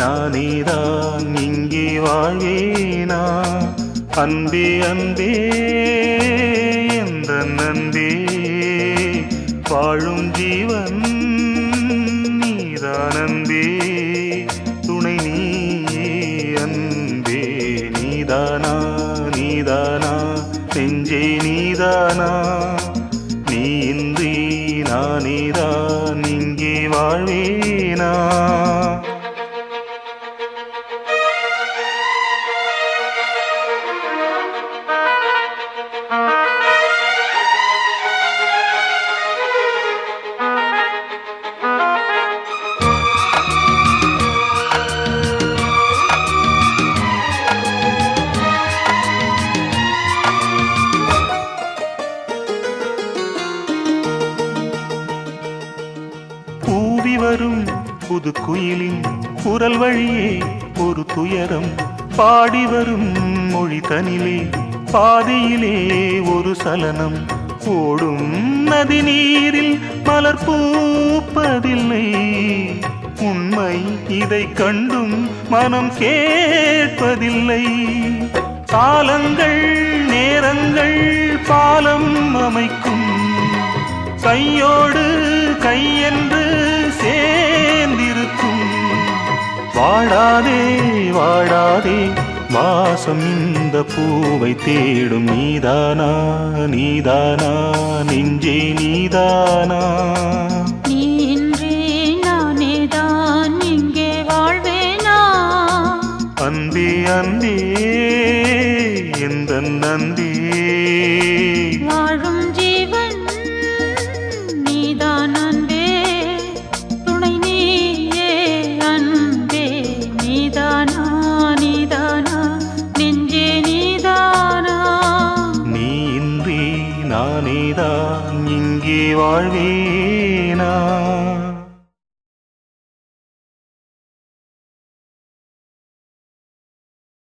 நானேதான் இங்கே வாழ்வேனா அன்பே அன்பே எந்த நன்பே வாழும் ஜீவன் நீதான் அன்பே துணை நீயே அன்பே நீதானா நீதானா நெஞ்சே நீதானா நீ இன்றி நானேதான் இங்கே வாழ்வேனா வரும் புது குயிலின் குரல் வழியே ஒரு துயரம் பாடி வரும் மொழி தனிலே பாதியிலே ஒரு சலனம் ஓடும் நதி நீரில் மலர் பூப்பதில்லை உண்மை இதை கண்டும் மனம் கேட்பதில்லை காலங்கள் நேரங்கள் பாலம் அமைக்கும் கையோடு கையென்று சேர்ந்திருக்கும் வாடாதே வாடாதே வாசம் இந்த பூவை தேடும் நீதானா நீதானா நெஞ்சே நீதானா நீ இன்றி நானேதான் இங்கே வாழ்வேனா அன்பே அன்பே எந்த நன்பே வாழும் ஜீவன் நீதான் அன்பே துணை நீயே அன்பே நீதானா நீதானா நெஞ்சே நீதானா நீ இன்றி நானேதான் இங்கே வாழ்வேனா